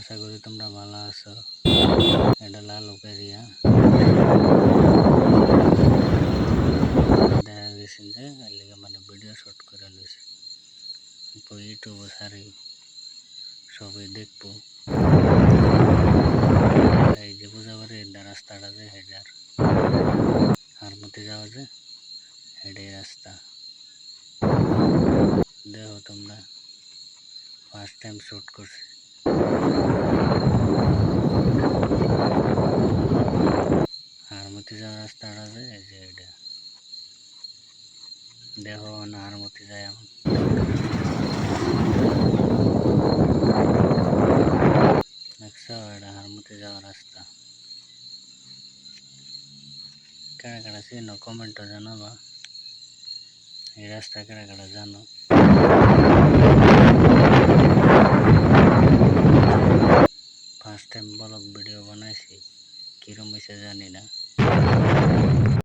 আশা করি তোমরা ভালো আছো। এটা লালুক এরিয়া দেখা গেছে যে এর লিগে মানে ভিডিও শুট করে লইছে তো ইউটিউবে সারি সবাই দেখবো। এই যে বুঝাবারে এটা রাস্তাটা যে হেডার হারমতি যাওয়া যে হেডের রাস্তা দেখো তোমরা ফার্স্ট টাইম শুট করছি। হারমতি যাওয়ার রাস্তাটা যে এই যে এটা দেখো না হারমতি যায় এখন দেখছো এটা হারমতি যাওয়ার রাস্তা। কেড়া কেড়া চিনো কমেন্টও জানাবা এই রাস্তা কেড়া কেড়া জানো। ফার্স্ট টাইম ব্লগ ভিডিও বানাইছি কিরম হয়েছে জানি না।